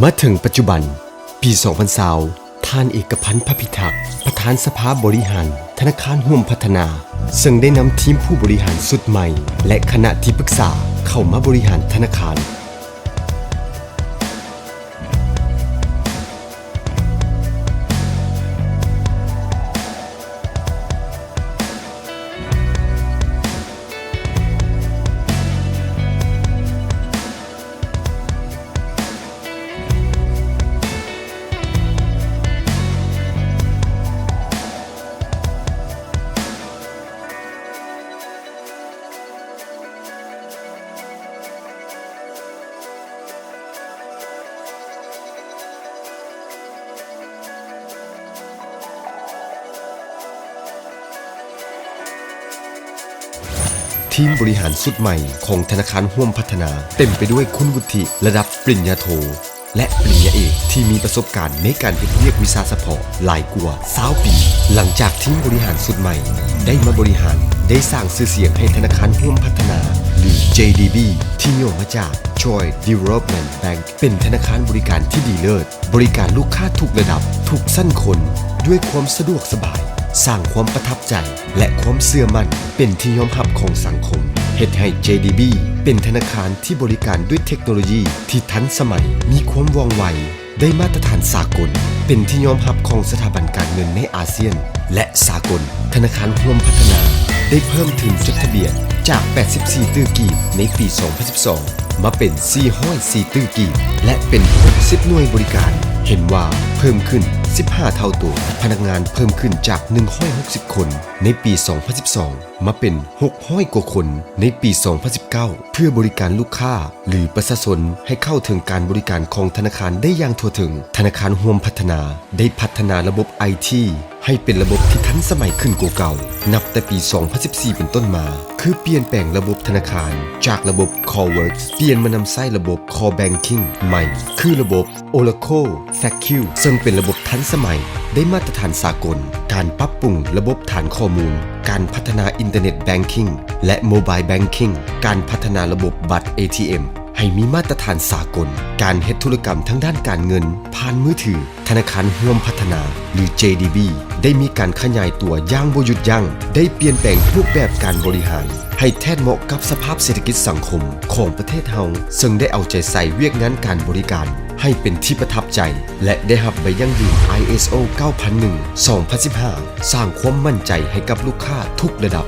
มาถึงปัจจุบันปี 2020 ท่านเอกพันธ์ พพิทักษ์ประธานสภาบริหารธนาคารร่วมพัฒนาซึ่งได้นำทีมผู้บริหารสุดใหม่และคณะที่ปรึกษาเข้ามาบริหารธนาคารทีมบริหารสุดใหม่ของธนาคารร่วมพัฒนาเต็มไปด้วยคุณวุฒิระดับปริญญาโทและปริญญาเอกที่มีประสบการณ์ในการเฮ็ดเวียกวิชาเฉพาะหลายกว่า20 ปีหลังจากทีมบริหารสุดใหม่ได้มาบริหารได้สร้างชื่อเสียงให้ธนาคารร่วมพัฒนาหรือ JDB ที่ย่อมาจาก Joy Development Bank เป็นธนาคารบริการที่ดีเลิศบริการลูกค้าทุกระดับทุกชั้นคนด้วยความสะดวกสบายสร้างความประทับใจและความเชื่อมั่นเป็นที่ยอมรับของสังคมเฮ็ดให้ JDB เป็นธนาคารที่บริการด้วยเทคโนโลยีที่ทันสมัยมีความว่องไวได้มาตรฐานสากลเป็นที่ยอมรับของสถาบันการเงินในอาเซียนและสากลธนาคารร่วมพัฒนาได้เพิ่มทุนจดทะเบียนจาก84ตื้อกีบในปี 2012 มาเป็น404ตื้อกีบและเป็น60หน่วยบริการเห็นว่าเพิ่มขึ้น15 เท่าตัวพนักงานเพิ่มขึ้นจาก160 คนในปี 2012 มาเป็น600 กว่าคนในปี 2019 เพื่อบริการลูกค้าหรือประชาชนให้เข้าถึงการบริการของธนาคารได้อย่างทั่วถึงธนาคารร่วมพัฒนาได้พัฒนาระบบ IT ให้เป็นระบบที่ทันสมัยขึ้นกว่าเก่านับแต่ปี 2014 เป็นต้นมาคือเปลี่ยนแปลงระบบธนาคารจากระบบ CoreWorks เปลี่ยนมานำใช้ระบบ Core Banking ใหม่คือระบบ Oracle FAQ ซึ่งเป็นระบบทันสมัยได้มาตรฐานสากลการปรับปรุงระบบฐานข้อมูลการพัฒนาอินเทอร์เน็ตแบงกิ้งและโมบายแบงกิ้งการพัฒนาระบบบัตร ATM ให้มีมาตรฐานสากลการเฮ็ดธุรกรรมทั้งด้านการเงินผ่านมือถือธนาคารร่วมพัฒนาหรือ JDB ได้มีการขยายตัวอย่างบ่หยุดยั้งได้เปลี่ยนแปลงรูปแบบการบริหารให้แทนเหมาะกับสภาพเศรษฐกิจสังคมของประเทศเฮาซึ่งได้เอาใจใส่เวียกงานการบริการให้เป็นที่ประทับใจและได้รับใบยั่งยืน ISO 9001:2015 สร้างความมั่นใจให้กับลูกค้าทุกระดับ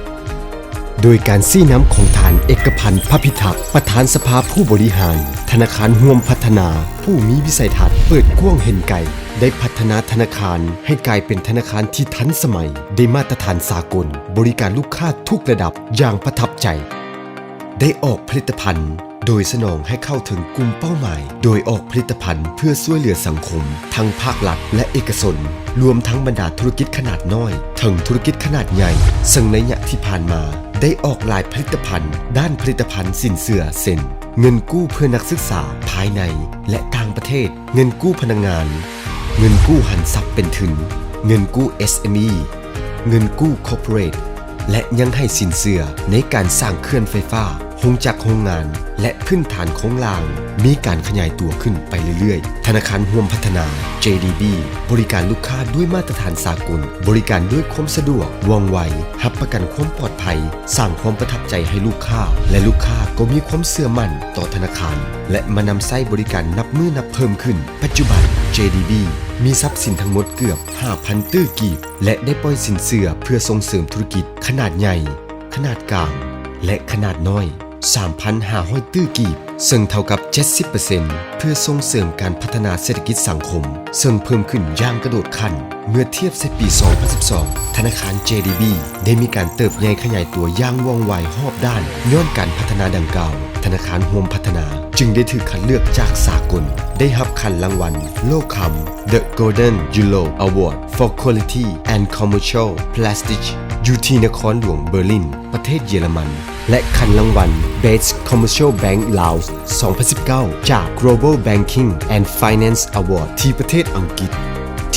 โดยการซี้น้ำของฐานเอกพันธ์ พพิทักษ์ประธานสภาผู้บริหารธนาคารร่วมพัฒนาผู้มีวิสัยทัศน์เปิดกว้างเห็นไกลได้พัฒนาธนาคารให้กลายเป็นธนาคารที่ทันสมัยได้มาตรฐานสากลบริการลูกค้าทุกระดับอย่างประทับใจได้ออกผลิตภัณฑ์โดยสนองให้เข้าถึงกลุ่มเป้าหมายโดยออกผลิตภัณฑ์เพื่อช่วยเหลือสังคมทั้งภาครัฐและเอกชนรวมทั้งบรรดาธุรกิจขนาดน้อยถึงธุรกิจขนาดใหญ่ซึ่งในระยะที่ผ่านมาได้ออกหลายผลิตภัณฑ์ด้านผลิตภัณฑ์สินเชื่อเซ็นเงินกู้เพื่อนักศึกษาภายในและต่างประเทศเงินกู้พนักงานเงินกู้หันทรัพย์เป็นทุนเงินกู้ SME เงินกู้ Corporate และยังให้สินเชื่อในการสร้างเครื่องไฟฟ้าโรงจักรโรงงานและพื้นฐานโครงล่างมีการขยายตัวขึ้นไปเรื่อยๆธนาคารร่วมพัฒนา JDB บริการลูกค้าด้วยมาตรฐานสากลบริการด้วยความสะดวกว่องไวรับประกันความปลอดภัยสร้างความประทับใจให้ลูกค้าและลูกค้าก็มีความเชื่อมั่นต่อธนาคารและมานำใช้บริการนับมือนับเพิ่มขึ้นปัจจุบัน JDB มีทรัพย์สินทั้งหมดเกือบ 5,000 ตื้อกีบและได้ปล่อยสินเชื่อเพื่อส่งเสริมธุรกิจขนาดใหญ่ขนาดกลางและขนาดน้อย 3,500 ตื้อกีบซึ่งเท่ากับ 70% เพื่อส่งเสริมการพัฒนาเศรษฐกิจสังคมซึ่งเพิ่มขึ้นอย่างกระโดดขั้นเมื่อเทียบในปี 2012 ธนาคาร JDB ได้มีการเติบใหญ่ขยายตัวอย่างว่องไวรอบด้านย้อนการพัฒนาดังกล่าวธนาคารร่วมพัฒนาจึงได้ถูกคัดเลือกจากสากลได้รับคันรางวัลโลกคำ The Golden Euro Award for Quality and Commercial Prestige อยู่ที่นครหลวงเบอร์ลินประเทศเยอรมันและคันรางวัล Best Commercial Bank Laos 2019 จาก Global Banking and Finance Award ที่ประเทศอังกฤษ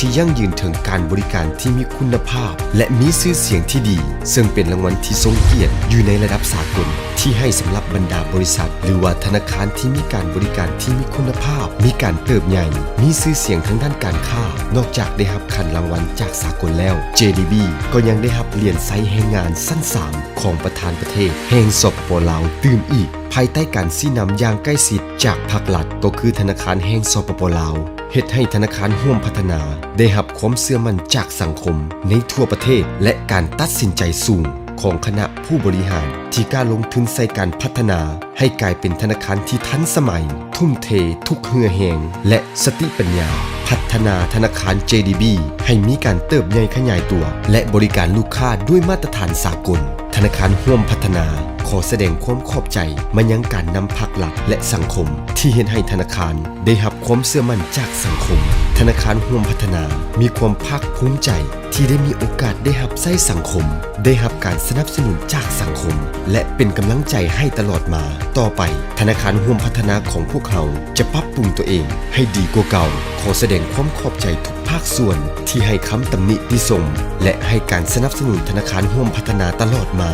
ที่ยั่งยืนถึงการบริการที่มีคุณภาพ และมีชื่อเสียงที่ดี ซึ่งเป็นรางวัลที่ทรงเกียรติอยู่ในระดับสากลที่ให้สำหรับบรรดาบริษัท หรือว่าธนาคารที่มีการบริการที่มีคุณภาพ มีการเติบใหญ่มีชื่อเสียงทางด้านการค้านอกจากได้รับคันรางวัลจากสากลแล้ว JDB ก็ยังได้รับเหรียญไซส์แห่งงานสั้น3ของประธานประเทศแห่งสปป.ลาวตื่มอีกภายใต้การชี้นำอย่างใกล้ชิดจากภาครัฐก็คือธนาคารแห่งสปป.ลาวเฮ็ดให้ธนาคารร่วมพัฒนาได้รับความเชื่อมั่นจากสังคมในทั่วประเทศและการตัดสินใจสูงของคณะผู้บริหารที่กล้าลงทุนใส่การพัฒนาให้กลายเป็นธนาคารที่ทันสมัยทุ่มเททุกเหือแหงและสติปัญญาพัฒนาธนาคาร JDB ให้มีการเติบใหญ่ขยายตัวและบริการลูกค้าด้วยมาตรฐานสากลธนาคารร่วมพัฒนาขอแสดงความขอบใจมายังการนำภาครัฐและสังคมที่เห็นให้ธนาคารได้รับความเชื่อมั่นจากสังคมธนาคารร่วมพัฒนามีความภาคภูมิใจที่ได้มีโอกาสได้รับใช้สังคมได้รับการสนับสนุนจากสังคมและเป็นกำลังใจให้ตลอดมาต่อไปธนาคารร่วมพัฒนาของพวกเขาจะปรับปรุงตัวเองให้ดีกว่าเก่าขอแสดงความขอบใจทุกภาคส่วนที่ให้คำตำหนิติชมและให้การสนับสนุนธนาคารร่วมพัฒนาตลอดมา